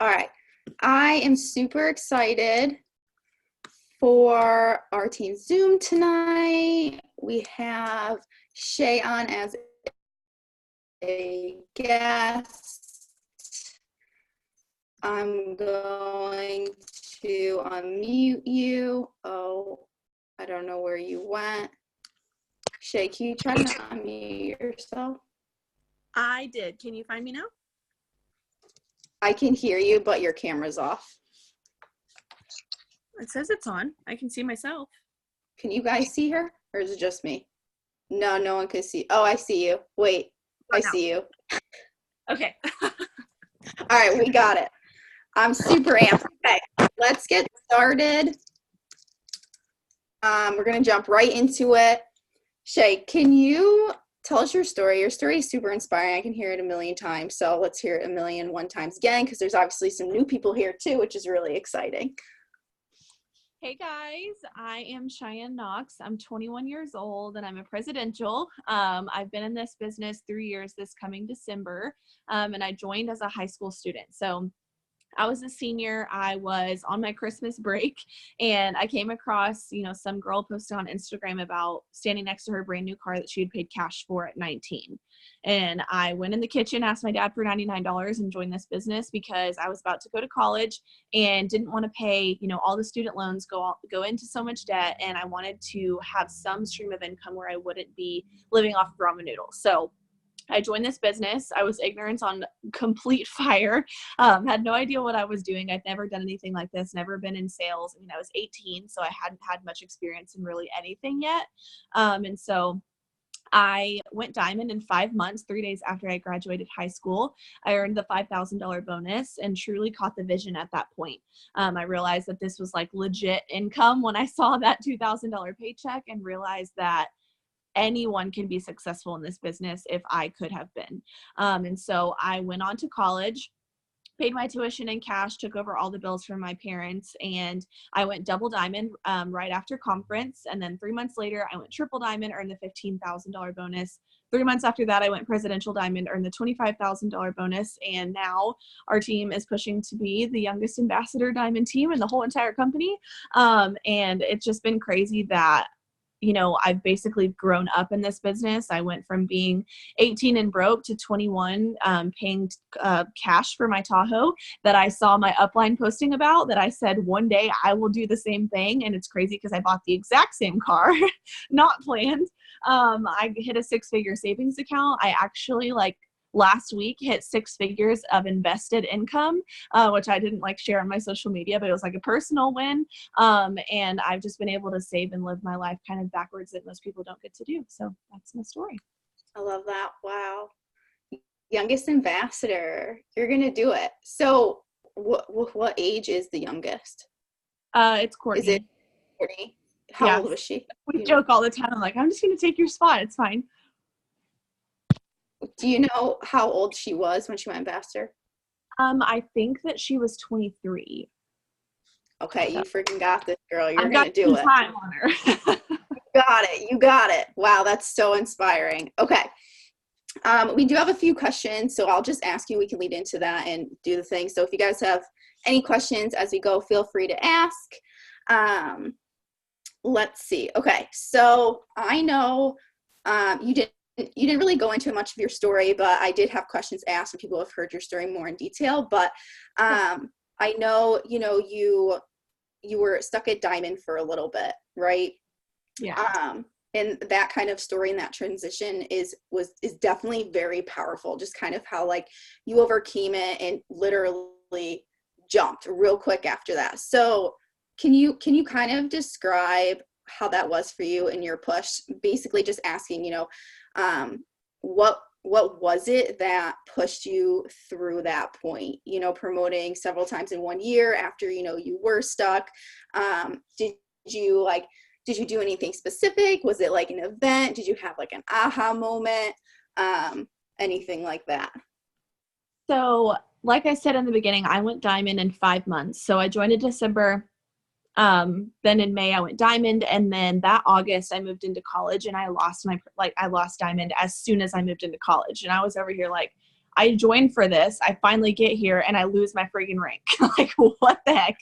All right. I am super excited for our team Zoom tonight. We have Sheyenne as a guest. I'm going to unmute you. Oh, I don't know where you went. Shay, can you try to unmute yourself? I did. Can you find me now? I can hear you, but your camera's off. It says it's on. I can see myself. Can you guys see her? Or is it just me? No, no one can see. Oh, I see you. Wait, I see you. Okay. All right, we got it. I'm super amped. Okay, let's get started. We're going to jump right into it. Shay, can you tell us your story? Your story is super inspiring. I can hear it a million times. So let's hear it 1,000,001 times again, because there's obviously some new people here too, which is really exciting. Hey guys, I am Sheyenne Knox. I'm 21 years old and I'm a presidential. I've been in this business 3 years this coming December, and I joined as a high school student. So I was a senior. I was on my Christmas break and I came across, some girl posted on Instagram about standing next to her brand new car that she had paid cash for at 19. And I went in the kitchen, asked my dad for $99 and joined this business because I was about to go to college and didn't want to pay, all the student loans go into so much debt. And I wanted to have some stream of income where I wouldn't be living off of ramen noodles. So I joined this business. I was ignorant on complete fire, had no idea what I was doing. I'd never done anything like this, never been in sales. I was 18, so I hadn't had much experience in really anything yet. And so I went diamond in 5 months, 3 days after I graduated high school. I earned the $5,000 bonus and truly caught the vision at that point. I realized that this was like legit income when I saw that $2,000 paycheck and realized that anyone can be successful in this business if I could have been. And so I went on to college, paid my tuition in cash, took over all the bills from my parents, and I went double diamond right after conference. And then 3 months later, I went triple diamond, earned the $15,000 bonus. 3 months after that, I went presidential diamond, earned the $25,000 bonus. And now our team is pushing to be the youngest ambassador diamond team in the whole entire company. And it's just been crazy that I've basically grown up in this business. I went from being 18 and broke to 21, paying cash for my Tahoe that I saw my upline posting about, that I said one day I will do the same thing. And it's crazy because I bought the exact same car, not planned. I hit a 6-figure savings account. I actually last week hit 6 figures of invested income, which I didn't share on my social media, but it was like a personal win. And I've just been able to save and live my life kind of backwards that most people don't get to do. So that's my story. I love that. Wow. Youngest ambassador. You're going to do it. So what age is the youngest? It's Courtney. Is it Courtney? How old was she? We joke all the time. I'm like, I'm just going to take your spot. It's fine. Do you know how old she was when she went ambassador? I think that she was 23. Okay, you freaking got this, girl. You're going to do it. Time on her. You got it. Wow, that's so inspiring. Okay. We do have a few questions, so I'll just ask you. We can lead into that and do the thing. So if you guys have any questions as we go, feel free to ask. Let's see. Okay, so I know you didn't really go into much of your story, but I did have questions asked and people have heard your story more in detail. But I know, you were stuck at diamond for a little bit, right? Yeah. And that kind of story and that transition is definitely very powerful. Just kind of how you overcame it and literally jumped real quick after that. So can you kind of describe how that was for you in your push? Basically just asking, what was it that pushed you through that point, promoting several times in 1 year after, you were stuck? Did you do anything specific? Was it like an event? Did you have an aha moment? Anything like that? So like I said in the beginning, I went diamond in 5 months. So I joined in December. Then in May I went diamond, and then that August I moved into college and I lost diamond as soon as I moved into college. And I was over here I joined for this. I finally get here and I lose my friggin' rank. Like, what the heck?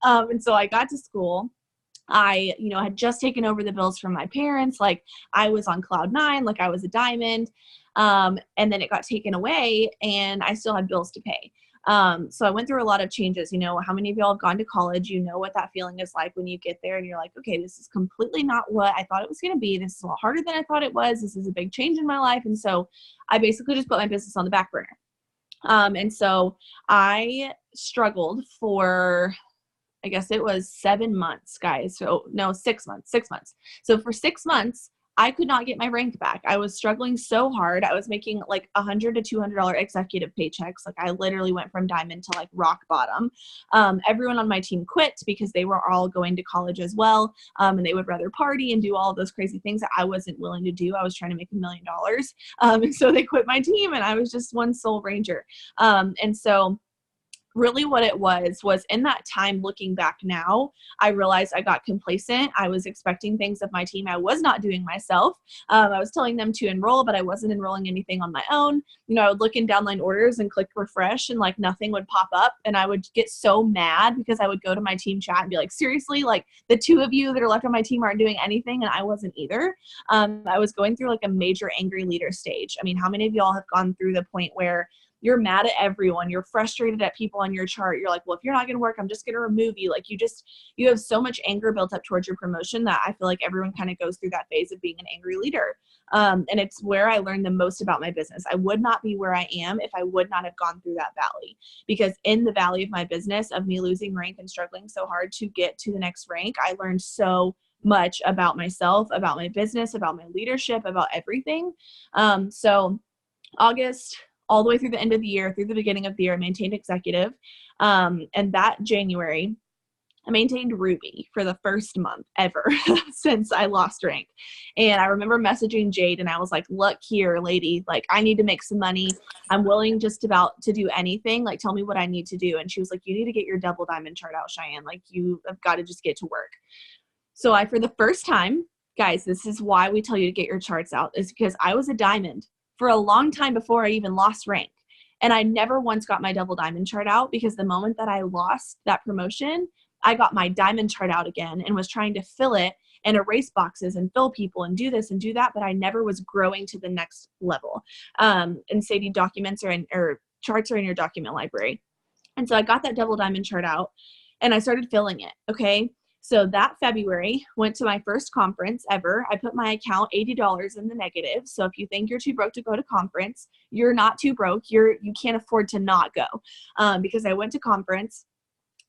And so I got to school. I, had just taken over the bills from my parents. Like, I was on cloud nine, like I was a diamond. And then it got taken away and I still had bills to pay. So I went through a lot of changes. How many of y'all have gone to college? You know what that feeling is like when you get there and you're like, okay, this is completely not what I thought it was going to be. This is a lot harder than I thought it was. This is a big change in my life. And so I basically just put my business on the back burner. And so I struggled for, I guess it was 7 months, guys. So no, 6 months. So for 6 months, I could not get my rank back. I was struggling so hard. I was making like $100 to $200 executive paychecks. Like, I literally went from diamond to like rock bottom. Everyone on my team quit because they were all going to college as well. And they would rather party and do all of those crazy things that I wasn't willing to do. I was trying to make $1 million. And so they quit my team and I was just one sole ranger. And so really what it was in that time, looking back now, I realized I got complacent. I was expecting things of my team I was not doing myself. I was telling them to enroll, but I wasn't enrolling anything on my own. I would look in downline orders and click refresh and like nothing would pop up. And I would get so mad because I would go to my team chat and be like, seriously, like the two of you that are left on my team aren't doing anything. And I wasn't either. I was going through like a major angry leader stage. I mean, how many of y'all have gone through the point where you're mad at everyone, you're frustrated at people on your chart, you're like, well, if you're not going to work, I'm just going to remove you. Like, you have so much anger built up towards your promotion that I feel like everyone kind of goes through that phase of being an angry leader. And it's where I learned the most about my business. I would not be where I am if I would not have gone through that valley, because in the valley of my business, of me losing rank and struggling so hard to get to the next rank, I learned so much about myself, about my business, about my leadership, about everything. So August, all the way through the end of the year, through the beginning of the year, I maintained executive. And that January, I maintained Ruby for the first month ever since I lost rank. And I remember messaging Jade and I was like, look here, lady, like I need to make some money. I'm willing just about to do anything. Like, tell me what I need to do. And she was like, you need to get your double diamond chart out, Cheyenne. Like, you have got to just get to work. So I, for the first time, guys, this is why we tell you to get your charts out, is because I was a diamond for a long time before I even lost rank. And I never once got my double diamond chart out, because the moment that I lost that promotion, I got my diamond chart out again and was trying to fill it and erase boxes and fill people and do this and do that. But I never was growing to the next level. And Sadie, documents or charts are in your document library. And so I got that double diamond chart out and I started filling it. Okay. So that February, went to my first conference ever. I put my account $80 in the negative. So if you think you're too broke to go to conference, you're not too broke. You can't afford to not go, because I went to conference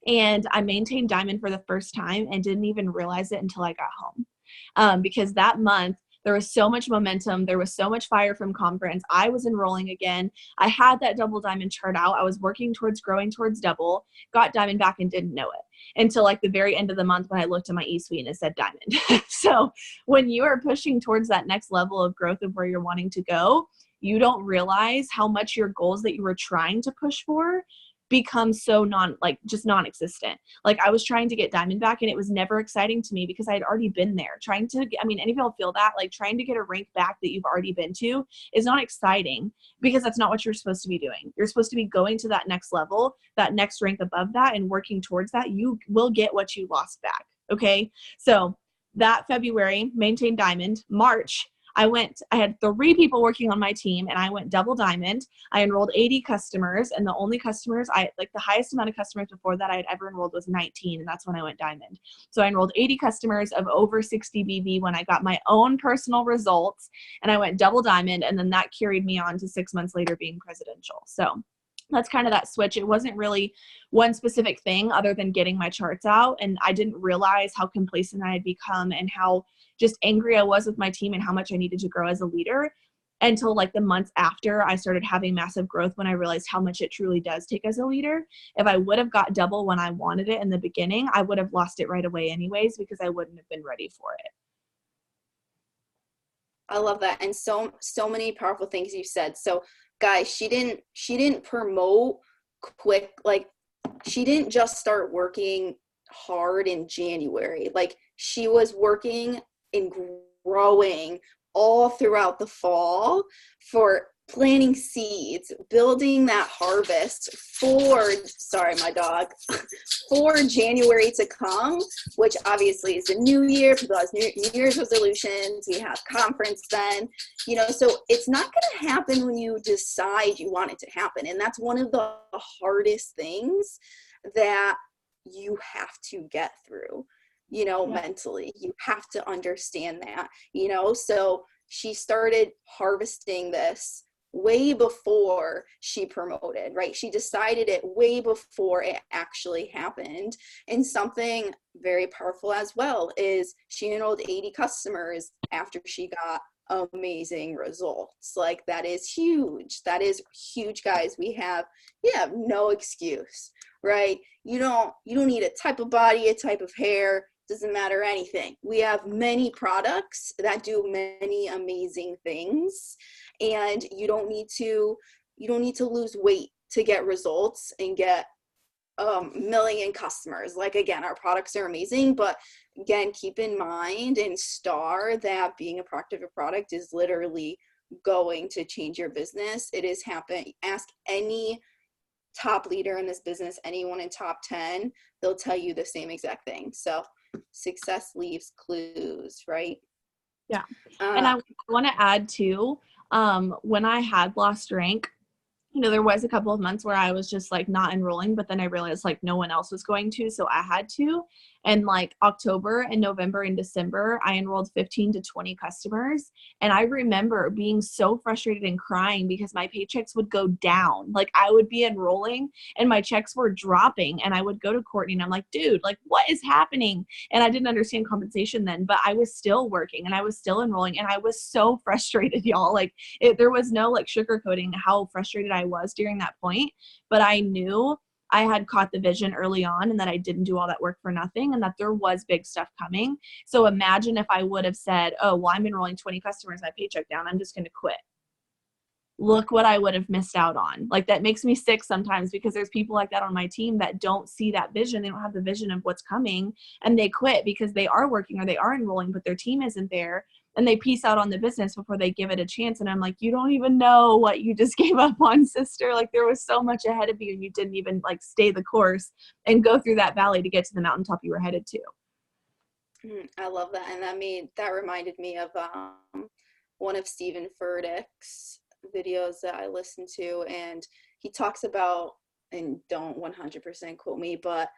and I maintained diamond for the first time and didn't even realize it until I got home. Because that month, there was so much momentum. There was so much fire from conference. I was enrolling again. I had that double diamond chart out. I was working towards growing towards double, got diamond back and didn't know it until like the very end of the month when I looked at my e-suite and it said diamond. So when you are pushing towards that next level of growth of where you're wanting to go, you don't realize how much your goals that you were trying to push for become so non-existent. Like, I was trying to get diamond back and it was never exciting to me because I had already been there. Any of y'all feel that? Like, trying to get a rank back that you've already been to is not exciting, because that's not what you're supposed to be doing. You're supposed to be going to that next level, that next rank above that, and working towards that. You will get what you lost back. Okay. So that February, maintained diamond. March, I had 3 people working on my team and I went double diamond. I enrolled 80 customers, and the only customers the highest amount of customers before that I had ever enrolled was 19. And that's when I went diamond. So I enrolled 80 customers of over 60 BV when I got my own personal results, and I went double diamond. And then that carried me on to 6 months later being presidential. So that's kind of that switch. It wasn't really one specific thing other than getting my charts out. And I didn't realize how complacent I had become and how just angry I was with my team and how much I needed to grow as a leader until like the months after I started having massive growth, when I realized how much it truly does take as a leader. If I would have got double when I wanted it in the beginning, I would have lost it right away anyways, because I wouldn't have been ready for it. I love that. And so many powerful things you said. So guys, she didn't promote quick. Like, she didn't just start working hard in January. Like, she was working and growing all throughout the fall for planting seeds, building that harvest for, sorry, my dog, for January to come, which obviously is a new year. People have New Year's resolutions. We have conference then, you know, so it's not going to happen when you decide you want it to happen. And that's one of the hardest things that you have to get through, you know, mentally. You have to understand that, you know. So she started harvesting this way before she promoted, right? She decided it way before it actually happened. And something very powerful as well is she enrolled 80 customers after she got amazing results. Like, that is huge. That is huge, guys. We have no excuse, right? You don't need a type of body, a type of hair, doesn't matter anything. We have many products that do many amazing things, and you don't need to lose weight to get results and get a million customers. Like, again, our products are amazing, but again, keep in mind and star that being a product of a product is literally going to change your business. It is happening. Ask any top leader in this business, anyone in top 10, they'll tell you the same exact thing. So success leaves clues, right? Yeah. And I want to add too, when I had lost rank, you know, there was a couple of months where I was just like not enrolling, but then I realized like no one else was going to, so I had to. And like October and November and December, I enrolled 15 to 20 customers. And I remember being so frustrated and crying because my paychecks would go down. Like, I would be enrolling and my checks were dropping, and I would go to Courtney and I'm like, dude, like, what is happening? And I didn't understand compensation then, but I was still working and I was still enrolling, and I was so frustrated, y'all. Like, there was no like sugarcoating how frustrated I was during that point. But I knew I had caught the vision early on, and that I didn't do all that work for nothing, and that there was big stuff coming. So imagine if I would have said, oh, well, I'm enrolling 20 customers, my paycheck down, I'm just going to quit. Look what I would have missed out on. Like, that makes me sick sometimes, because there's people like that on my team that don't see that vision. They don't have the vision of what's coming, and they quit because they are working or they are enrolling, but their team isn't there. And they peace out on the business before they give it a chance. And I'm like, you don't even know what you just gave up on, sister. Like, there was so much ahead of you, and you didn't even like stay the course and go through that valley to get to the mountaintop you were headed to. I love that. And that reminded me of one of Stephen Furtick's videos that I listened to, and he talks about, and don't 100% quote me, but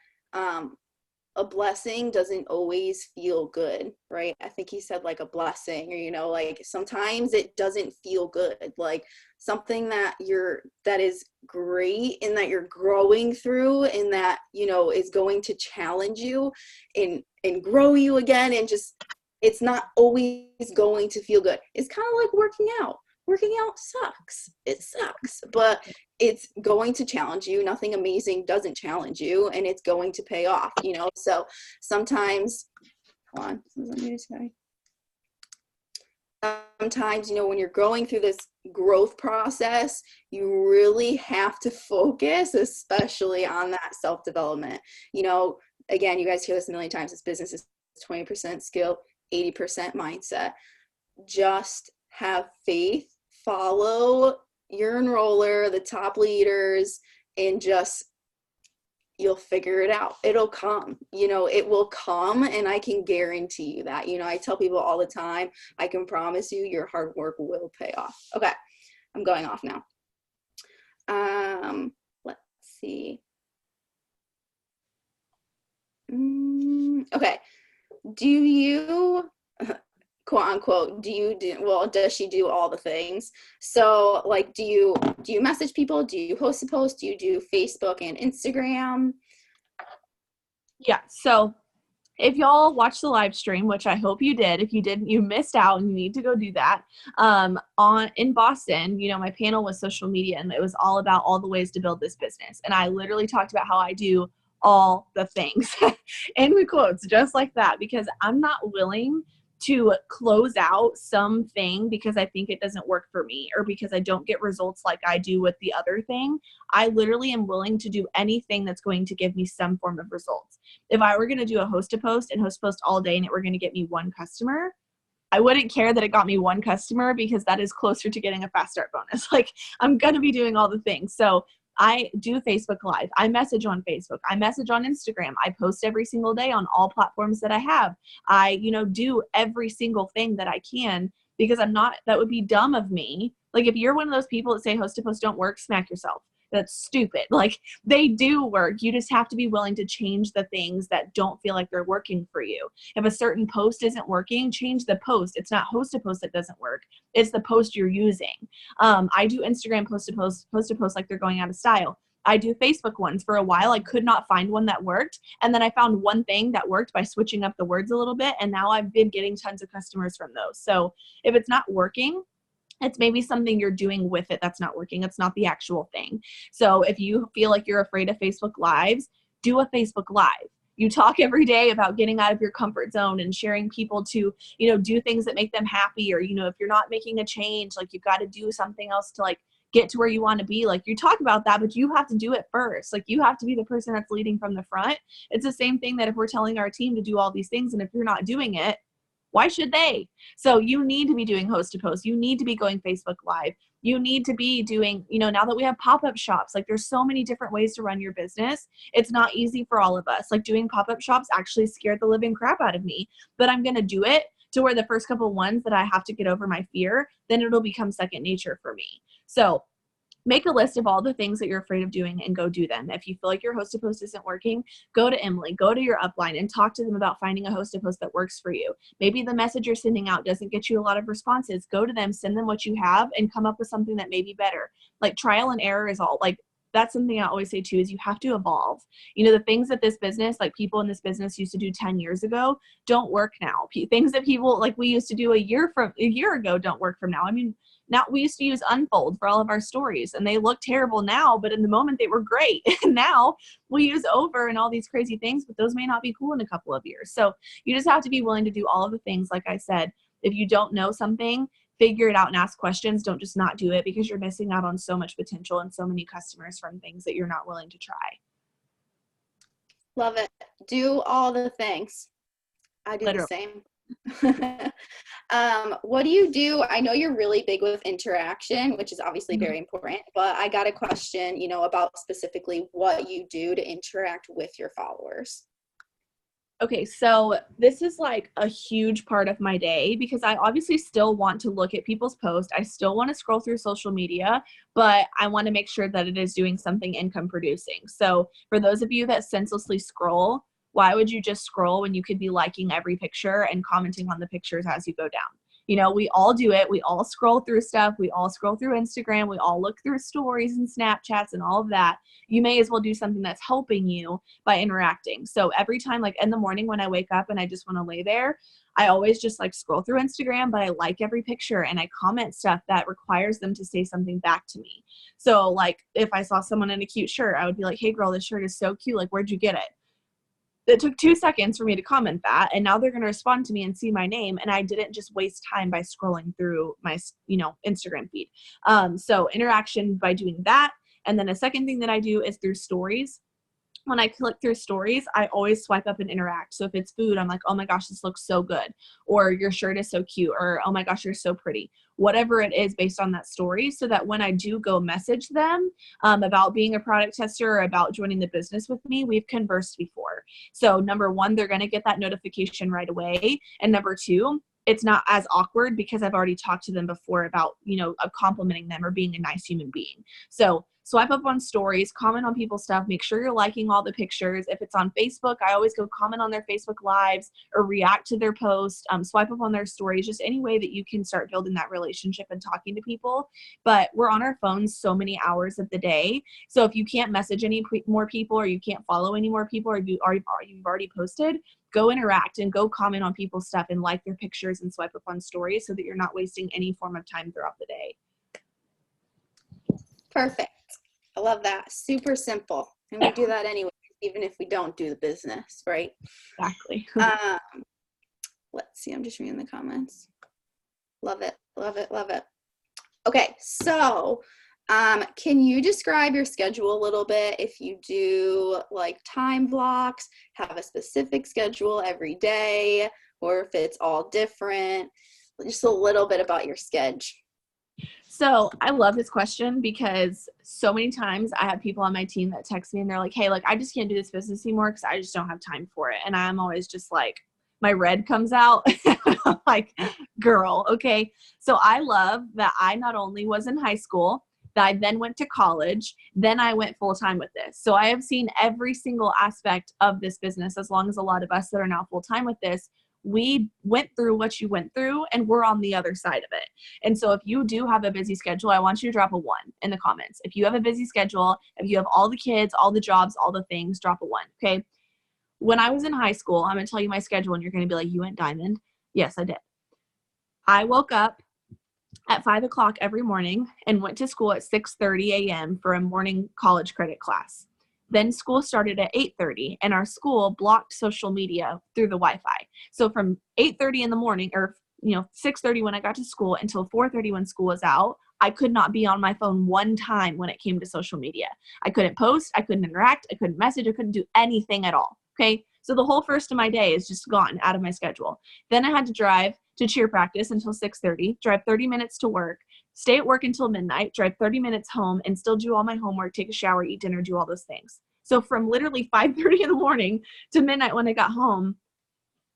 a blessing doesn't always feel good, right? I think he said like a blessing, or, you know, like sometimes it doesn't feel good, like something that is great and that you're growing through, and that, you know, is going to challenge you and grow you again, and just, it's not always going to feel good. It's kind of like working out. Working out sucks. It sucks, but it's going to challenge you. Nothing amazing doesn't challenge you, and it's going to pay off, you know? So sometimes, sometimes, you know, when you're going through this growth process, you really have to focus, especially on that self-development. You know, again, you guys hear this a million times, this business is 20% skill, 80% mindset. Just have faith, follow your enroller, the top leaders, and just, you'll figure it out. It'll come, you know, it will come, and I can guarantee you that. You know, I tell people all the time, I can promise you your hard work will pay off. Okay, I'm going off now. Let's see. Okay, do you, quote unquote, does she do all the things? So like, do you message people? Do you host a post? Do you do Facebook and Instagram? Yeah. So if y'all watched the live stream, which I hope you did, if you didn't, you missed out, and you need to go do that. In Boston, you know, my panel was social media, and it was all about all the ways to build this business. And I literally talked about how I do all the things and with quotes just like that, because I'm not willing to close out something because I think it doesn't work for me, or because I don't get results like I do with the other thing. I literally am willing to do anything that's going to give me some form of results. If I were going to do a host to post and host post all day and it were going to get me one customer, I wouldn't care that it got me one customer because that is closer to getting a fast start bonus. Like, I'm going to be doing all the things. So I do Facebook Live. I message on Facebook. I message on Instagram. I post every single day on all platforms that I have. I, do every single thing that I can because that would be dumb of me. Like, if you're one of those people that say host to post don't work, smack yourself. That's stupid. Like, they do work. You just have to be willing to change the things that don't feel like they're working for you. If a certain post isn't working, change the post. It's not host to post that doesn't work. It's the post you're using. I do Instagram post to post like they're going out of style. I do Facebook ones. For a while, I could not find one that worked. And then I found one thing that worked by switching up the words a little bit. And now I've been getting tons of customers from those. So if it's not working, it's maybe something you're doing with it that's not working. It's not the actual thing. So if you feel like you're afraid of Facebook Lives, do a Facebook Live. You talk every day about getting out of your comfort zone and sharing people to, do things that make them happy. Or, if you're not making a change, like, you've got to do something else to, like, get to where you want to be. Like, you talk about that, but you have to do it first. Like, you have to be the person that's leading from the front. It's the same thing that if we're telling our team to do all these things, and if you're not doing it, why should they? So you need to be doing host to post. You need to be going Facebook Live. You need to be doing, now that we have pop-up shops, like, there's so many different ways to run your business. It's not easy for all of us. Like, doing pop-up shops actually scared the living crap out of me, but I'm going to do it to where the first couple ones that I have to get over my fear, then it'll become second nature for me. So make a list of all the things that you're afraid of doing and go do them. If you feel like your host to post isn't working, go to Emily, go to your upline and talk to them about finding a host to post that works for you. Maybe the message you're sending out doesn't get you a lot of responses. Go to them, send them what you have, and come up with something that may be better. Like, trial and error is all. Like, that's something I always say too, is you have to evolve. The things that this business, like people in this business used to do 10 years ago, don't work now. Things that people like we used to do a year ago don't work from now. I mean, now we used to use Unfold for all of our stories and they look terrible now, but in the moment they were great. And now we use Over and all these crazy things, but those may not be cool in a couple of years. So you just have to be willing to do all of the things. Like I said, if you don't know something, figure it out and ask questions. Don't just not do it, because you're missing out on so much potential and so many customers from things that you're not willing to try. Love it. Do all the things. I do Literally. the same. What do you do? I know you're really big with interaction, which is obviously very important, but I got a question, about specifically what you do to interact with your followers. Okay, so this is like a huge part of my day, because I obviously still want to look at people's posts. I still want to scroll through social media, but I want to make sure that it is doing something income producing. So for those of you that senselessly scroll, why would you just scroll when you could be liking every picture and commenting on the pictures as you go down? We all do it. We all scroll through stuff. We all scroll through Instagram. We all look through stories and Snapchats and all of that. You may as well do something that's helping you by interacting. So every time, like in the morning when I wake up and I just want to lay there, I always just like scroll through Instagram, but I like every picture and I comment stuff that requires them to say something back to me. So like if I saw someone in a cute shirt, I would be like, hey girl, this shirt is so cute. Like, where'd you get it? It took 2 seconds for me to comment that, and now they're going to respond to me and see my name, and I didn't just waste time by scrolling through my, Instagram feed. So interaction by doing that. And then a second thing that I do is through stories. When I click through stories, I always swipe up and interact. So if it's food, I'm like, oh my gosh, this looks so good. Or your shirt is so cute. Or, oh my gosh, you're so pretty. Whatever it is based on that story, so that when I do go message them about being a product tester or about joining the business with me, we've conversed before. So number one, they're going to get that notification right away. And number two, it's not as awkward because I've already talked to them before about, complimenting them or being a nice human being. So swipe up on stories, comment on people's stuff, make sure you're liking all the pictures. If it's on Facebook, I always go comment on their Facebook Lives or react to their post, swipe up on their stories, just any way that you can start building that relationship and talking to people. But we're on our phones so many hours of the day. So if you can't message any more people, or you can't follow any more people, or you've already posted, go interact and go comment on people's stuff and like their pictures and swipe up on stories, so that you're not wasting any form of time throughout the day. Perfect. I love that. Super simple. And we do that anyway, even if we don't do the business, right? Exactly. Let's see. I'm just reading the comments. Love it. Love it. Love it. Okay. So can you describe your schedule a little bit? If you do like time blocks, have a specific schedule every day, or if it's all different. just a little bit about your schedule. So I love this question because so many times I have people on my team that text me and they're like, hey, like, I just can't do this business anymore because I just don't have time for it. And I'm always just like, my red comes out. I'm like, girl, okay. So I love that I not only was in high school, that I then went to college, then I went full time with this. So I have seen every single aspect of this business, as long as a lot of us that are now full time with this, we went through what you went through and we're on the other side of it. And so if you do have a busy schedule, I want you to drop a 1 in the comments. If you have a busy schedule, if you have all the kids, all the jobs, all the things, drop a 1. Okay. When I was in high school, I'm going to tell you my schedule and you're going to be like, you went diamond. Yes, I did. I woke up at 5 o'clock every morning and went to school at 6:30 a.m. for a morning college credit class. Then school started at 8:30 and our school blocked social media through the Wi-Fi. So from 8:30 in the morning, or 6:30 when I got to school until 4:30 when school was out, I could not be on my phone one time when it came to social media. I couldn't post, I couldn't interact, I couldn't message, I couldn't do anything at all. Okay. So the whole first of my day is just gone out of my schedule. Then I had to drive to cheer practice until 6:30, drive 30 minutes to work, stay at work until midnight, drive 30 minutes home, and still do all my homework, take a shower, eat dinner, do all those things. So from literally 5:30 in the morning to midnight when I got home,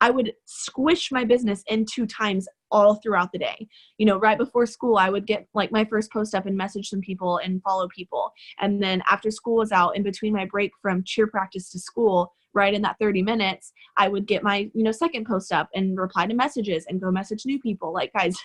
I would squish my business in 2 times all throughout the day. Right before school, I would get like my first post up and message some people and follow people. And then after school was out, in between my break from cheer practice to school, right in that 30 minutes, I would get my, second post up and reply to messages and go message new people. Like, guys,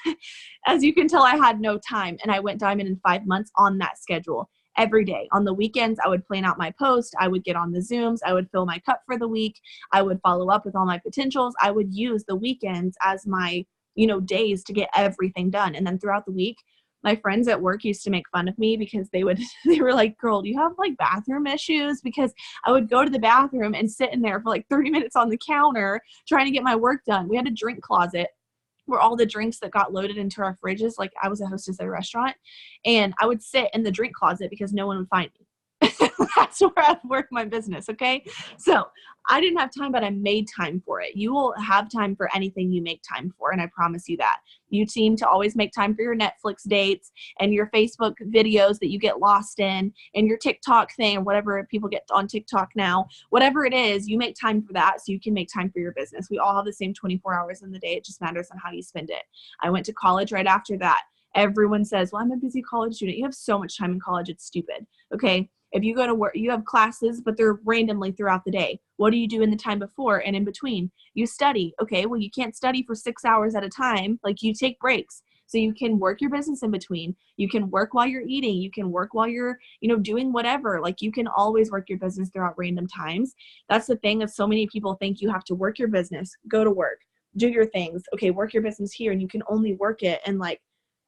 as you can tell, I had no time. And I went diamond in 5 months on that schedule. Every day. On the weekends, I would plan out my post. I would get on the Zooms. I would fill my cup for the week. I would follow up with all my potentials. I would use the weekends as my, days to get everything done. And then throughout the week, my friends at work used to make fun of me because they were like, girl, do you have like bathroom issues? Because I would go to the bathroom and sit in there for like 30 minutes on the counter trying to get my work done. We had a drink closet where all the drinks that got loaded into our fridges, like I was a hostess at a restaurant, and I would sit in the drink closet because no one would find me. That's where I work my business, okay? So I didn't have time, but I made time for it. You will have time for anything you make time for, and I promise you that. You seem to always make time for your Netflix dates and your Facebook videos that you get lost in and your TikTok thing or whatever people get on TikTok now. Whatever it is, you make time for that so you can make time for your business. We all have the same 24 hours in the day. It just matters on how you spend it. I went to college right after that. Everyone says, well, I'm a busy college student. You have so much time in college. It's stupid. Okay. If you go to work, you have classes, but they're randomly throughout the day. What do you do in the time before and in between? You study. Okay. Well, you can't study for 6 hours at a time. Like, you take breaks. So you can work your business in between. You can work while you're eating. You can work while you're, doing whatever. Like, you can always work your business throughout random times. That's the thing, is so many people think you have to work your business, go to work, do your things. Okay. Work your business here, and you can only work it in like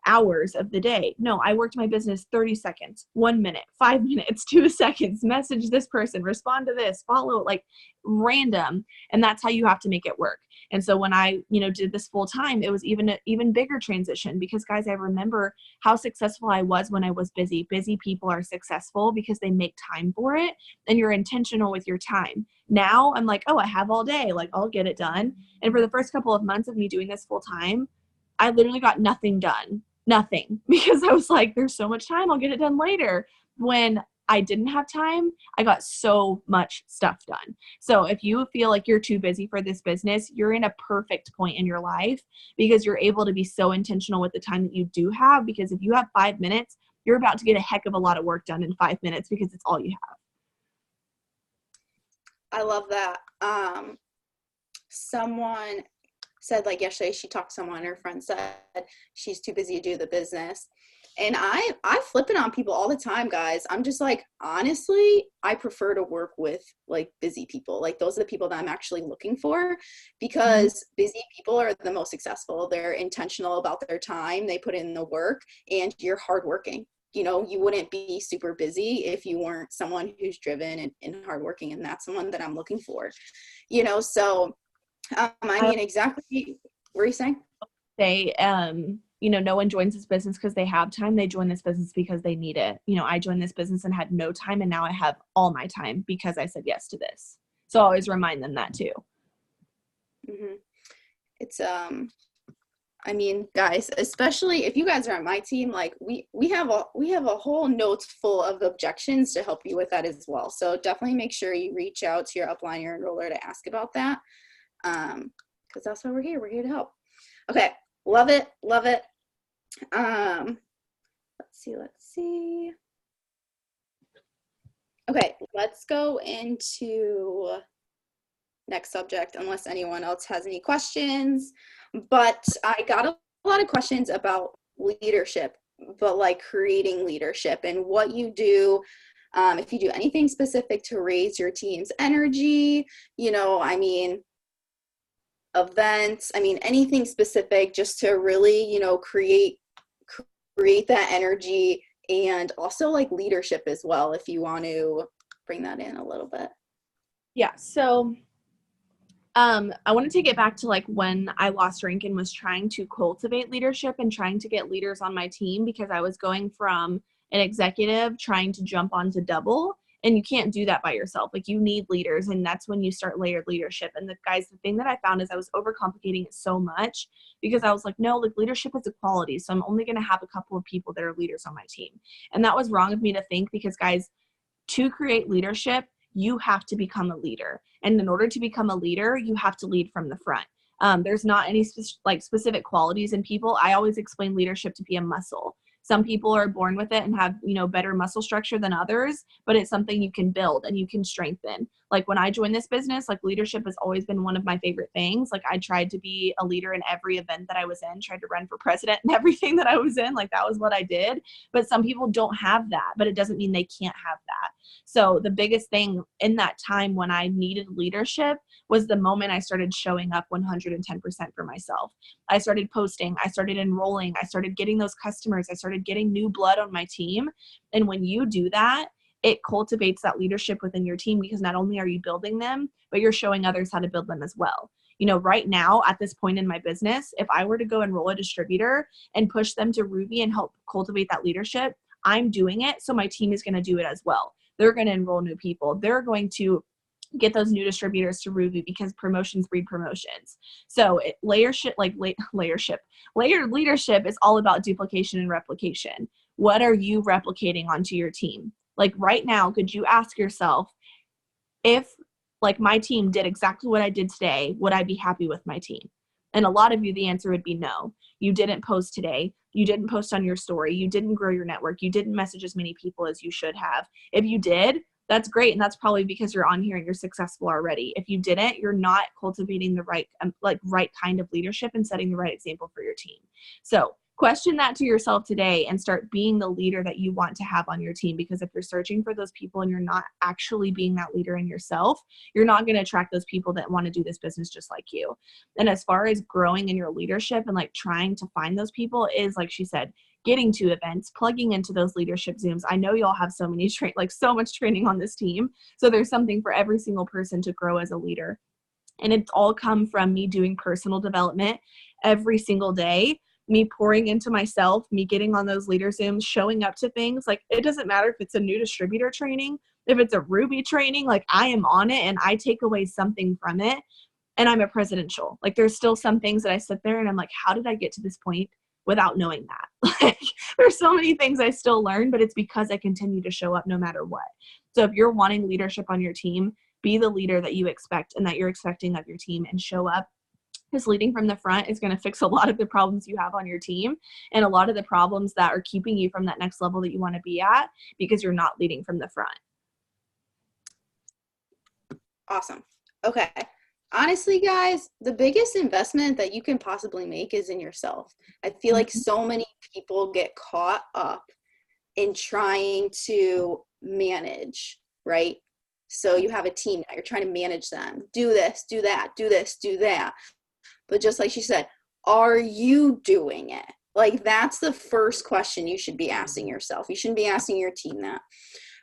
hours of the day. No, I worked my business 30 seconds, 1 minute, 5 minutes, 2 seconds, message this person, respond to this, follow, like random. And that's how you have to make it work. And so when I, did this full time, it was even bigger transition, because guys, I remember how successful I was when I was busy. Busy people are successful because they make time for it and you're intentional with your time. Now I'm like, oh, I have all day, like I'll get it done. And for the first couple of months of me doing this full time, I literally got nothing done. Nothing, because I was like, there's so much time, I'll get it done later. When I didn't have time, I got so much stuff done. So if you feel like you're too busy for this business, you're in a perfect point in your life, because you're able to be so intentional with the time that you do have. Because if you have 5 minutes, you're about to get a heck of a lot of work done in 5 minutes, because it's all you have. I love that. Someone said, like, yesterday she talked to someone, her friend said she's too busy to do the business. And I flip it on people all the time, guys. I'm just like, honestly, I prefer to work with like busy people. Like, those are the people that I'm actually looking for, because busy people are the most successful. They're intentional about their time. They put in the work, and you're hardworking. You wouldn't be super busy if you weren't someone who's driven and hardworking. And that's someone that I'm looking for, so I mean, exactly. What are you saying? They, no one joins this business because they have time. They join this business because they need it. I joined this business and had no time, and now I have all my time because I said yes to this. So I always remind them that too. Mm-hmm. It's, I mean, guys, especially if you guys are on my team, like we have a whole notes full of objections to help you with that as well. So definitely make sure you reach out to your upline, your enroller to ask about that. Because that's why we're here. We're here to help. Okay, love it, love it. Let's see. Okay, let's go into next subject unless anyone else has any questions. But I got a lot of questions about leadership, but like creating leadership and what you do. If you do anything specific to raise your team's energy, you know, I mean, events, I mean, anything specific just to really, you know, create that energy, and also like leadership as well, if you want to bring that in a little bit. Yeah, so I want to take it back to like when I lost rank and was trying to cultivate leadership and trying to get leaders on my team, because I was going from an executive trying to jump onto double, and you can't do that by yourself. Like, you need leaders, and that's when you start layered leadership. And the thing that I found is I was overcomplicating it so much, because I was like, no, like leadership is a quality. So I'm only going to have a couple of people that are leaders on my team. And that was wrong of me to think, because guys, to create leadership, you have to become a leader. And in order to become a leader, you have to lead from the front. There's not any specific qualities in people. I always explain leadership to be a muscle. Some people are born with it and have, you know, better muscle structure than others, but it's something you can build and you can strengthen. Like when I joined this business, like leadership has always been one of my favorite things. Like I tried to be a leader in every event that I was in, tried to run for president and everything that I was in. Like that was what I did. But some people don't have that, but it doesn't mean they can't have that. So the biggest thing in that time when I needed leadership was the moment I started showing up 110% for myself. I started posting, I started enrolling, I started getting those customers, I started getting new blood on my team. And when you do that, it cultivates that leadership within your team, because not only are you building them, but you're showing others how to build them as well. You know, right now at this point in my business, if I were to go enroll a distributor and push them to Ruby and help cultivate that leadership, I'm doing it. So my team is going to do it as well. They're going to enroll new people. They're going to get those new distributors to Ruby, because promotions breed promotions. So layered leadership is all about duplication and replication. What are you replicating onto your team? Like right now, could you ask yourself, if like my team did exactly what I did today, would I be happy with my team? And a lot of you, the answer would be no. You didn't post today. You didn't post on your story. You didn't grow your network. You didn't message as many people as you should have. If you did, that's great. And that's probably because you're on here and you're successful already. If you didn't, you're not cultivating the right kind of leadership and setting the right example for your team. So question that to yourself today and start being the leader that you want to have on your team. Because if you're searching for those people and you're not actually being that leader in yourself, you're not going to attract those people that want to do this business just like you. And as far as growing in your leadership and like trying to find those people is, like she said, getting to events, plugging into those leadership Zooms. I know y'all have so much training on this team. So there's something for every single person to grow as a leader. And it's all come from me doing personal development every single day, me pouring into myself, me getting on those leader Zooms, showing up to things. Like it doesn't matter if it's a new distributor training, if it's a Ruby training, like I am on it and I take away something from it. And I'm a presidential. Like there's still some things that I sit there and I'm like, how did I get to this point without knowing that? Like there's so many things I still learn, but it's because I continue to show up no matter what. So if you're wanting leadership on your team, be the leader that you expect and that you're expecting of your team, and show up. Because leading from the front is going to fix a lot of the problems you have on your team and a lot of the problems that are keeping you from that next level that you want to be at, because you're not leading from the front. Awesome. Okay. Honestly, guys, the biggest investment that you can possibly make is in yourself. I feel like so many people get caught up in trying to manage, right? So you have a team now, you're trying to manage them. Do this, do that, do this, do that. But just like she said, are you doing it? Like that's the first question you should be asking yourself. You shouldn't be asking your team that.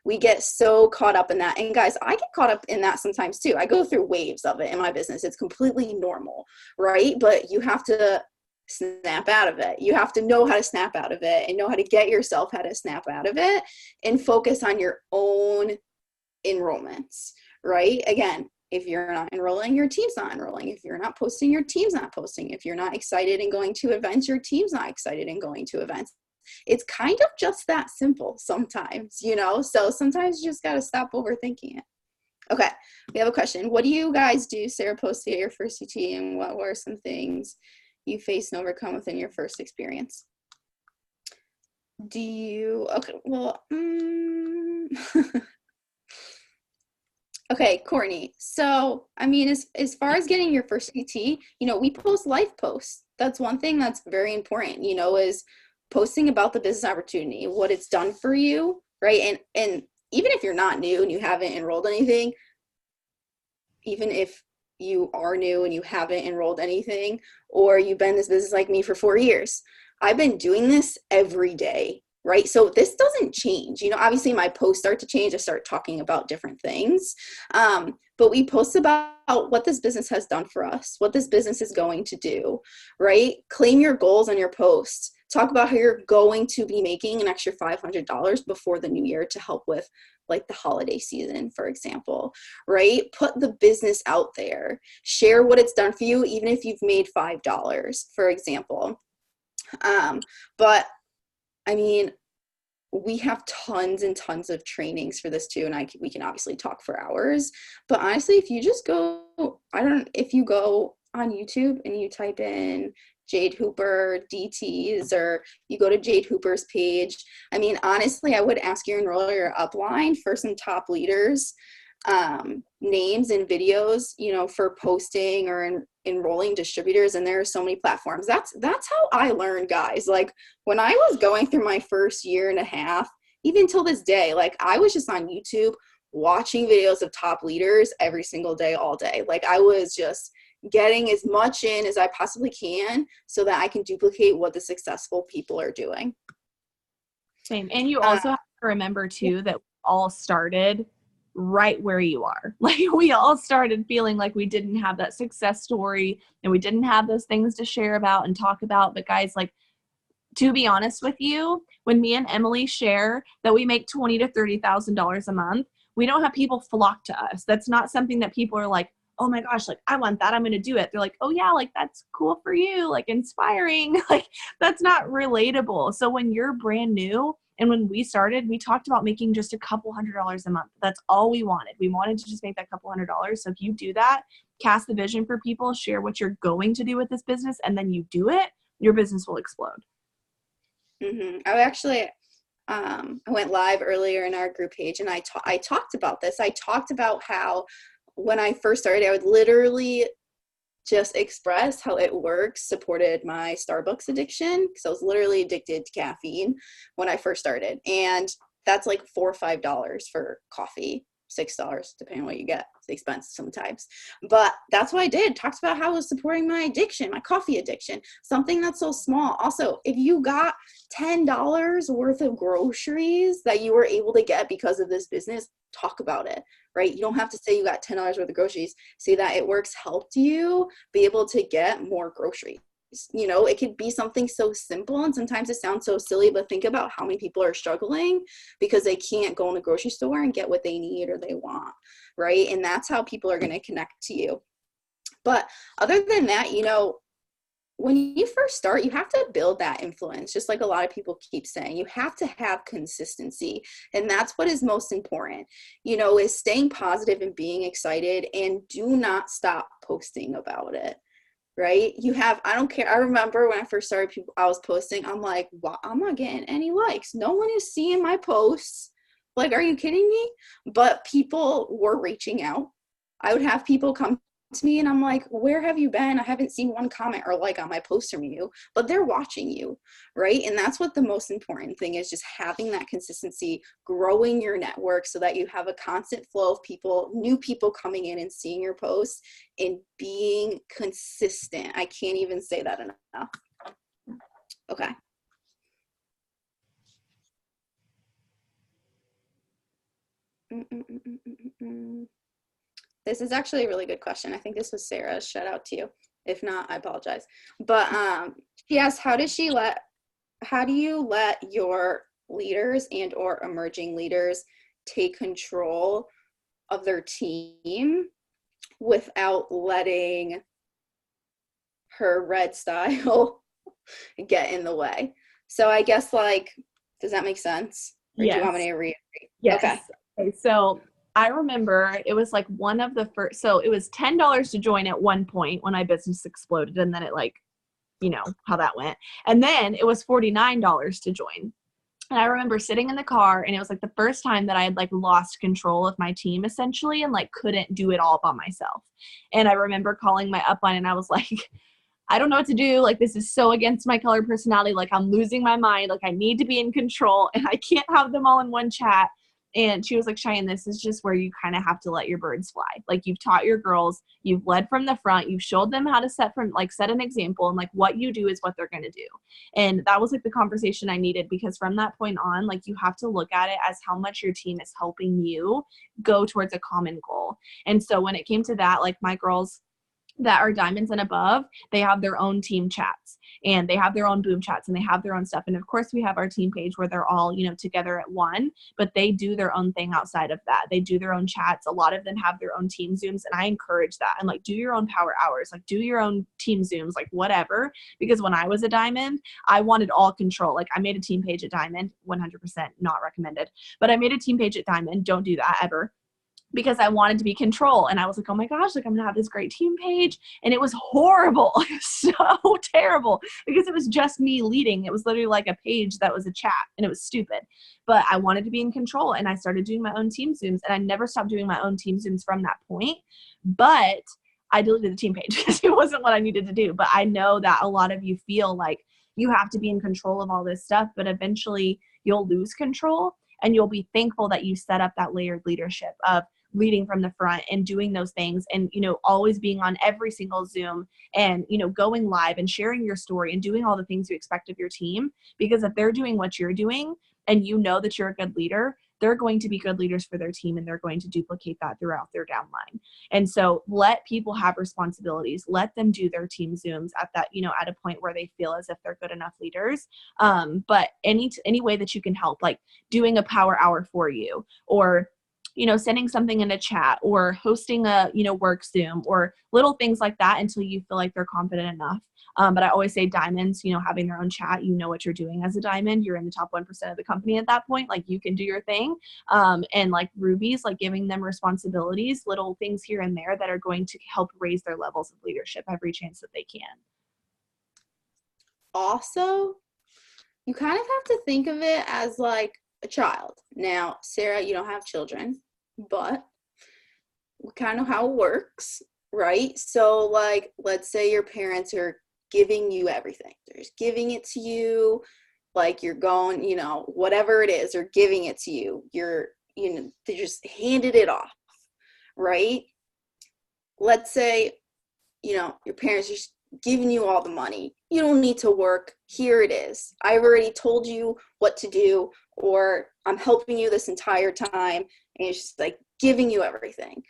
We get so caught up in that. And guys, I get caught up in that sometimes too. I go through waves of it in my business. It's completely normal, right? But you have to snap out of it. You have to know how to snap out of it and know how to get yourself how to snap out of it and focus on your own enrollments, right? Again, If you're not enrolling, your team's not enrolling. If you're not posting, your team's not posting. If you're not excited and going to events, your team's not excited and going to events. It's kind of just that simple sometimes, you know? So sometimes you just got to stop overthinking it. Okay, we have a question. What do you guys do? Sarah posted at your first CT, and what were some things you faced and overcome within your first experience? Do you, okay, well, okay, Courtney. So, I mean, as far as getting your first CT, you know, we post life posts. That's one thing that's very important, you know, is posting about the business opportunity, what it's done for you, right? And even if you're not new and you haven't enrolled anything, even if you are new and you haven't enrolled anything, or you've been in this business like me for 4 years, I've been doing this every day, right? So this doesn't change. You know, obviously my posts start to change. I start talking about different things. But we post about what this business has done for us, what this business is going to do, right? Claim your goals on your posts. Talk about how you're going to be making an extra $500 before the new year to help with like the holiday season, for example, right? Put the business out there. Share what it's done for you, even if you've made $5, for example. But I mean, we have tons and tons of trainings for this too, and we can obviously talk for hours. But honestly, if you just go, if you go on YouTube and you type in Jade Hooper DTs, or you go to Jade Hooper's page, I mean, honestly, I would ask your enroller upline for some top leaders, names and videos, you know, for posting or enrolling distributors. And there are so many platforms. That's how I learned, guys. Like when I was going through my first year and a half, even till this day, like I was just on YouTube watching videos of top leaders every single day, all day. Like I was just getting as much in as I possibly can so that I can duplicate what the successful people are doing. Same. And you also have to remember too that we all started right where you are. Like we all started feeling like we didn't have that success story and we didn't have those things to share about and talk about. But guys, like, to be honest with you, when me and Emily share that we make $20,000 to $30,000 a month, we don't have people flock to us. That's not something that people are like, oh my gosh, like I want that, I'm going to do it. They're like, oh yeah, like that's cool for you, like inspiring. Like that's not relatable. So when you're brand new, and when we started, we talked about making just a couple $100s a month. That's all we wanted. We wanted to just make that couple $100s. So if you do that, cast the vision for people, share what you're going to do with this business, and then you do it, your business will explode. Mm-hmm. I went live earlier in our group page, and I talked about this. I talked about how when I first started, I would literally just express how it works, supported my Starbucks addiction, because I was literally addicted to caffeine when I first started. And that's like $4 or $5 for coffee, $6, depending on what you get. It's expensive sometimes. But that's what I did. Talked about how it was supporting my addiction, my coffee addiction, something that's so small. Also, if you got $10 worth of groceries that you were able to get because of this business, talk about it, right? You don't have to say you got $10 worth of groceries. Say that It Works helped you be able to get more groceries. You know, it could be something so simple, and sometimes it sounds so silly, but think about how many people are struggling because they can't go in the grocery store and get what they need or they want, right? And that's how people are going to connect to you. But other than that, you know, when you first start, you have to build that influence, just like a lot of people keep saying. You have to have consistency, and that's what is most important, you know, is staying positive and being excited, and do not stop posting about it, right? I don't care. I remember when I first started, I was posting, I'm like, wow, I'm not getting any likes. No one is seeing my posts. Like, are you kidding me? But people were reaching out. I would have people come to me and I'm like, where have you been? I haven't seen one comment or like on my post from you, but they're watching you, right? And that's what the most important thing is, just having that consistency, growing your network so that you have a constant flow of people, new people coming in and seeing your posts, and being consistent. I can't even say that enough. Okay. This is actually a really good question. I think this was Sarah's. Shout out to you. If not, I apologize. But she asked, how do you let your leaders and or emerging leaders take control of their team without letting her red style get in the way. So I guess, like, does that make sense? Or Yes. do you want me to reiterate? Yes. Okay. So I remember it was like one of the first, so it was $10 to join at one point when my business exploded, and then it, like, you know how that went. And then it was $49 to join. And I remember sitting in the car, and it was like the first time that I had like lost control of my team essentially, and like couldn't do it all by myself. And I remember calling my upline, and I was like, I don't know what to do. Like, this is so against my color personality. Like, I'm losing my mind. Like, I need to be in control, and I can't have them all in one chat. And she was like, Cheyenne, this is just where you kind of have to let your birds fly. Like, you've taught your girls, you've led from the front, you've showed them how to set an example, and like what you do is what they're going to do. And that was like the conversation I needed, because from that point on, like, you have to look at it as how much your team is helping you go towards a common goal. And so when it came to that, like, my girls that are diamonds and above, they have their own team chats, and they have their own boom chats, and they have their own stuff. And of course we have our team page where they're all, you know, together at one, but they do their own thing outside of that. They do their own chats. A lot of them have their own team Zooms, and I encourage that. I'm like, do your own power hours, like do your own team Zooms, like whatever. Because when I was a diamond, I wanted all control. Like, I made a team page at diamond, 100% not recommended, but I made a team page at diamond. Don't do that ever. Because I wanted to be control. And I was like, oh my gosh, like, I'm gonna have this great team page. And it was horrible. It was so terrible, because it was just me leading. It was literally like a page that was a chat, and it was stupid. But I wanted to be in control, and I started doing my own team Zooms, and I never stopped doing my own team Zooms from that point. But I deleted the team page because it wasn't what I needed to do. But I know that a lot of you feel like you have to be in control of all this stuff, but eventually you'll lose control, and you'll be thankful that you set up that layered leadership of leading from the front and doing those things, and, you know, always being on every single Zoom, and, you know, going live and sharing your story and doing all the things you expect of your team. Because if they're doing what you're doing, and you know that you're a good leader, they're going to be good leaders for their team, and they're going to duplicate that throughout their downline. And so let people have responsibilities. Let them do their team Zooms at that, you know, at a point where they feel as if they're good enough leaders. But any way that you can help, like doing a power hour for you, or, you know, sending something in a chat, or hosting a, you know, work Zoom, or little things like that until you feel like they're confident enough. But I always say diamonds, you know, having their own chat, you know what you're doing as a diamond. You're in the top 1% of the company at that point. Like, you can do your thing. And like rubies, like giving them responsibilities, little things here and there that are going to help raise their levels of leadership every chance that they can. Also, you kind of have to think of it as like a child. Now, Sarah, you don't have children, but we kind of know how it works, right? So, like, let's say your parents are giving you everything. They're just giving it to you, like, you're going, you know, whatever it is, they're giving it to you. You're, you know, they just handed it off, right? Let's say, you know, your parents are just giving you all the money. You don't need to work. Here it is. I've already told you what to do, or I'm helping you this entire time, and it's just like giving you everything.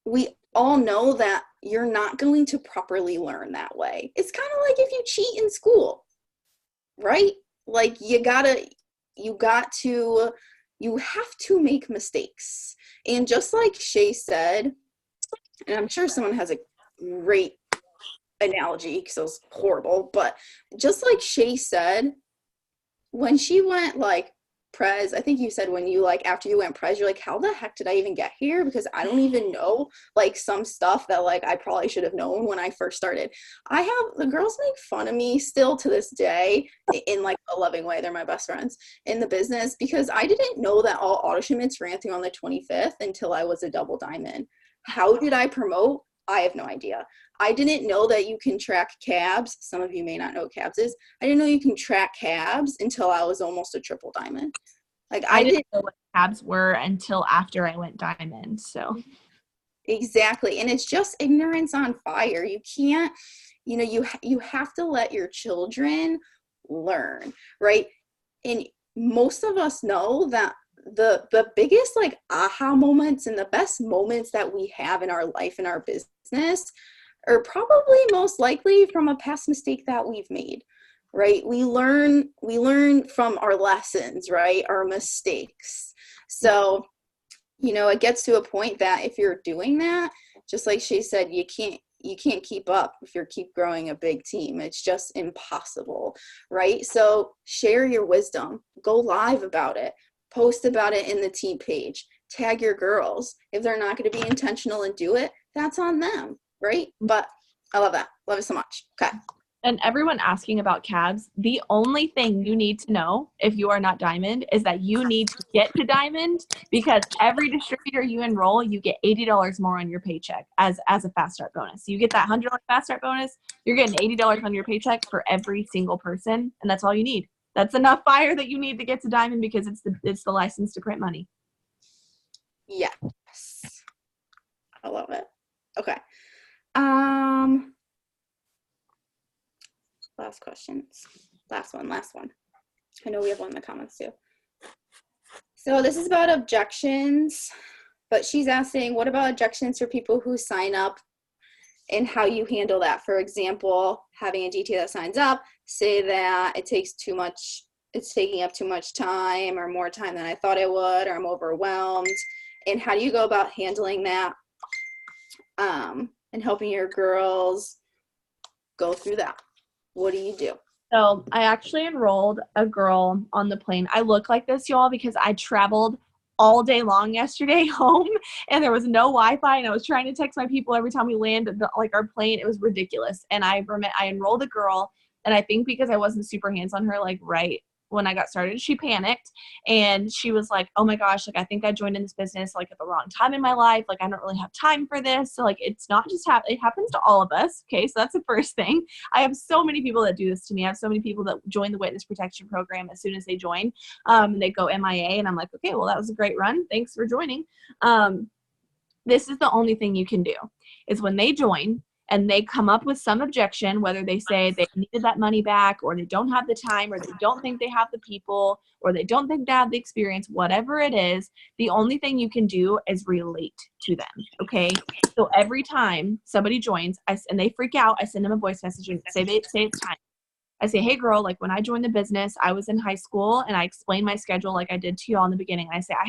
We all know that you're not going to properly learn that way. It's kind of like if you cheat in school, right? Like, you have to make mistakes. And just like Shay said, and I'm sure someone has a great analogy because it was horrible, but just like Shay said, when she went like Prez, I think you said when you, like, after you went Prez, you're like, how the heck did I even get here? Because I don't even know, like, some stuff that, like, I probably should have known when I first started. The girls make fun of me still to this day in, like, a loving way. They're my best friends in the business, because I didn't know that all auto shipments ran through on the 25th until I was a double diamond. How did I promote? I have no idea. I didn't know that you can track cabs. Some of you may not know what cabs is. I didn't know you can track cabs until I was almost a triple diamond. Like, I didn't know what cabs were until after I went diamond. So exactly. And it's just ignorance on fire. You can't, you know, you have to let your children learn, right? And most of us know that the biggest, like, aha moments and the best moments that we have in our life, in our business, are probably most likely from a past mistake that we've made, right? We learn from our lessons, right? Our mistakes. So, you know, it gets to a point that if you're doing that, just like she said, you can't keep up if you keep growing a big team. It's just impossible, right? So share your wisdom, go live about it, post about it in the team page, tag your girls. If they're not going to be intentional and do it, that's on them, right? But I love that. Love it so much. Okay. And everyone asking about cabs, the only thing you need to know if you are not diamond is that you need to get to diamond, because every distributor you enroll, you get $80 more on your paycheck as a fast start bonus. So you get that $100 fast start bonus, you're getting $80 on your paycheck for every single person, and that's all you need. That's enough fire that you need to get to diamond, because it's the license to print money. Yes. I love it. Okay. Last questions. Last one. I know we have one in the comments too. So this is about objections, but she's asking, what about objections for people who sign up and how you handle that? For example, having a DT that signs up, say that it's taking up too much time, or more time than I thought it would, or I'm overwhelmed. And how do you go about handling that and helping your girls go through that? What do you do? So I actually enrolled a girl on the plane. I look like this, y'all, because I traveled all day long yesterday home, and there was no Wi-Fi, and I was trying to text my people every time we landed our plane. It was ridiculous. And I enrolled a girl, and I think because I wasn't super hands on her, like right when I got started, she panicked, and she was like, oh my gosh, like I think I joined in this business like at the wrong time in my life. Like I don't really have time for this. So like it's not just it happens to all of us. Okay. So that's the first thing. I have so many people that do this to me. I have so many people that join the witness protection program as soon as they join, and they go MIA, and I'm like, okay, well that was a great run. Thanks for joining. This is the only thing you can do is when they join and they come up with some objection, whether they say they needed that money back, or they don't have the time, or they don't think they have the people, or they don't think they have the experience, whatever it is, the only thing you can do is relate to them, okay? So every time somebody joins and they freak out, I send them a voice message and say it's time. I say, hey girl, like when I joined the business, I was in high school, and I explained my schedule like I did to you all in the beginning. I say, I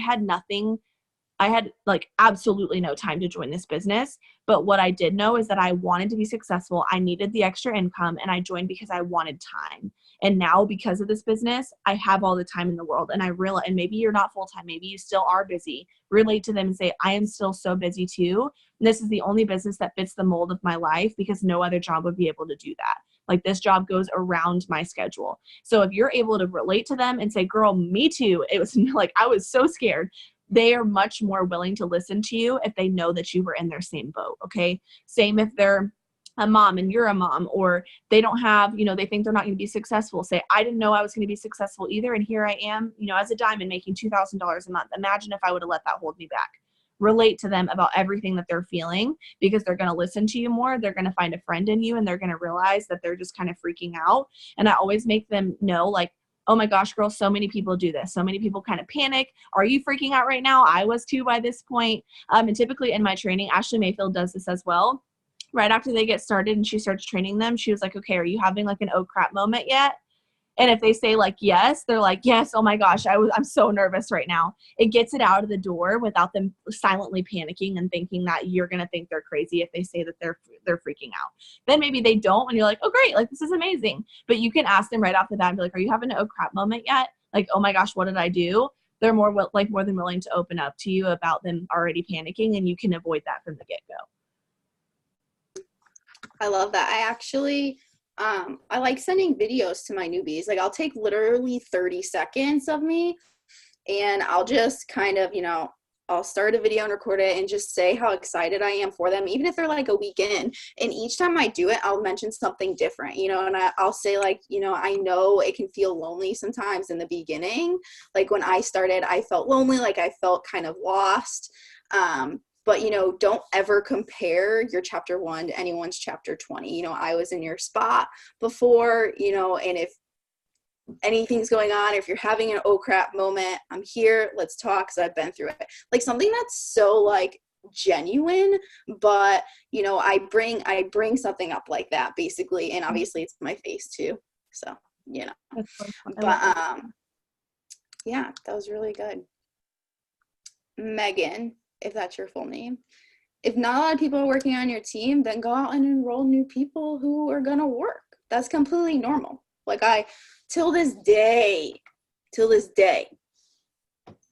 had like absolutely no time to join this business, but what I did know is that I wanted to be successful. I needed the extra income, and I joined because I wanted time. And now because of this business, I have all the time in the world. And I realize, and maybe you're not full-time, maybe you still are busy. Relate to them and say, I am still so busy too. And this is the only business that fits the mold of my life, because no other job would be able to do that. Like this job goes around my schedule. So if you're able to relate to them and say, girl, me too. It was like, I was so scared. They are much more willing to listen to you if they know that you were in their same boat, okay? Same if they're a mom and you're a mom, or they don't have, they think they're not going to be successful. Say, I didn't know I was going to be successful either, and here I am, as a diamond making $2,000 a month. Imagine if I would have let that hold me back. Relate to them about everything that they're feeling, because they're going to listen to you more. They're going to find a friend in you, and they're going to realize that they're just kind of freaking out. And I always make them know, like, oh my gosh, girl, so many people do this. So many people kind of panic. Are you freaking out right now? I was too by this point. And typically in my training, Ashley Mayfield does this as well. Right after they get started and she starts training them, she was like, okay, are you having like an oh crap moment yet? And if they say like, yes, they're like, yes, oh my gosh, I'm so nervous right now. It gets it out of the door without them silently panicking and thinking that you're going to think they're crazy if they say that they're freaking out. Then maybe they don't, and you're like, oh great, like this is amazing. But you can ask them right off the bat and be like, are you having an oh crap moment yet? Like, oh my gosh, what did I do? They're more than willing to open up to you about them already panicking, and you can avoid that from the get-go. I love that. I actually, I like sending videos to my newbies. Like I'll take literally 30 seconds of me, and I'll just kind of, I'll start a video and record it and just say how excited I am for them, even if they're like a week in. And each time I do it, I'll mention something different, and I'll say like, I know it can feel lonely sometimes in the beginning. Like when I started, I felt lonely, like I felt kind of lost. But, don't ever compare your chapter 1 to anyone's chapter 20. I was in your spot before, and if anything's going on, if you're having an oh crap moment, I'm here, let's talk, because I've been through it. Like something that's so like genuine, but I bring something up like that basically, and obviously it's my face too. So, but yeah, that was really good. Megan, if that's your full name, if not a lot of people are working on your team, then go out and enroll new people who are going to work. That's completely normal. Like till this day,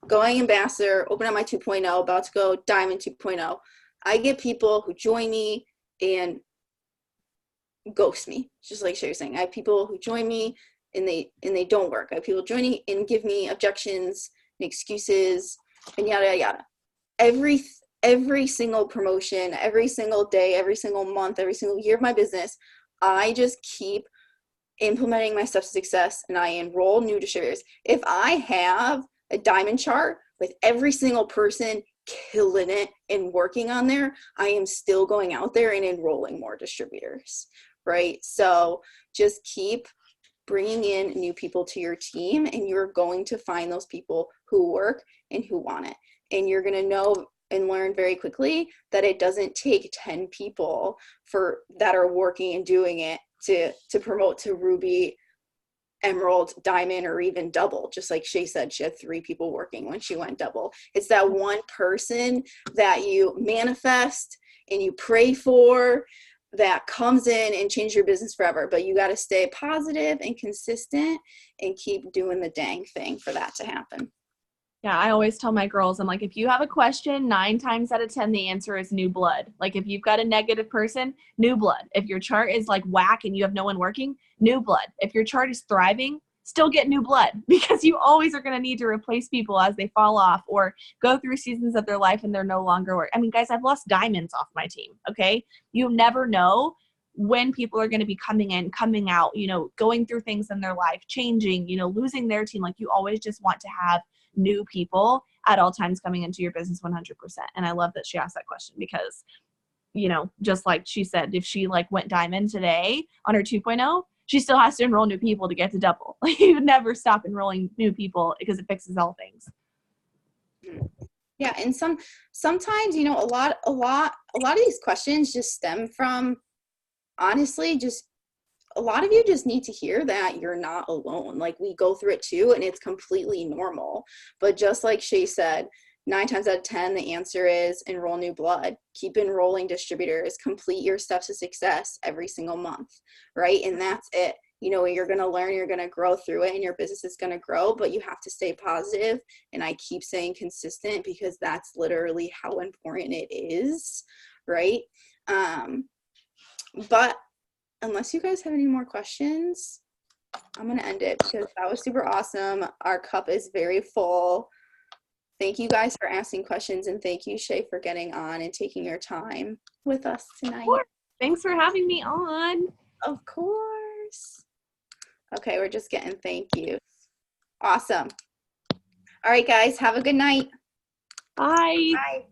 going ambassador, open up my 2.0, about to go diamond 2.0. I get people who join me and ghost me, just like Shay was saying. I have people who join me and they don't work. I have people joining and give me objections and excuses and yada yada yada. Every single promotion, every single day, every single month, every single year of my business, I just keep implementing my steps to success and I enroll new distributors. If I have a diamond chart with every single person killing it and working on there, I am still going out there and enrolling more distributors, right? So just keep bringing in new people to your team and you're going to find those people who work and who want it. And you're going to know and learn very quickly that it doesn't take 10 people that are working and doing it to promote to Ruby, Emerald, Diamond, or even double. Just like Shay said, she had 3 people working when she went double. It's that one person that you manifest and you pray for that comes in and changes your business forever. But you got to stay positive and consistent and keep doing the dang thing for that to happen. Yeah, I always tell my girls, I'm like, if you have a question, 9 times out of 10, the answer is new blood. Like if you've got a negative person, new blood. If your chart is like whack and you have no one working, new blood. If your chart is thriving, still get new blood, because you always are going to need to replace people as they fall off or go through seasons of their life and they're no longer work. I mean, guys, I've lost diamonds off my team. Okay. You never know when people are going to be coming in, coming out, going through things in their life, changing, losing their team. Like you always just want to have new people at all times coming into your business 100%. And I love that she asked that question because, just like she said, if she like went diamond today on her 2.0, she still has to enroll new people to get to double. Like you never stop enrolling new people because it fixes all things. Yeah. And sometimes, a lot of these questions just stem from, honestly, just a lot of you just need to hear that you're not alone. Like we go through it too, and it's completely normal. But just like Shay said, 9 times out of 10, the answer is enroll new blood. Keep enrolling distributors. Complete your steps to success every single month, right? And that's it. You're going to learn, you're going to grow through it, and your business is going to grow, but you have to stay positive. And I keep saying consistent because that's literally how important it is, right? But unless you guys have any more questions, I'm going to end it because that was super awesome. Our cup is very full. Thank you guys for asking questions, and thank you, Shay, for getting on and taking your time with us tonight. Thanks for having me on. Of course. Okay, we're just getting thank you. Awesome. All right, guys, have a good night. Bye. Bye.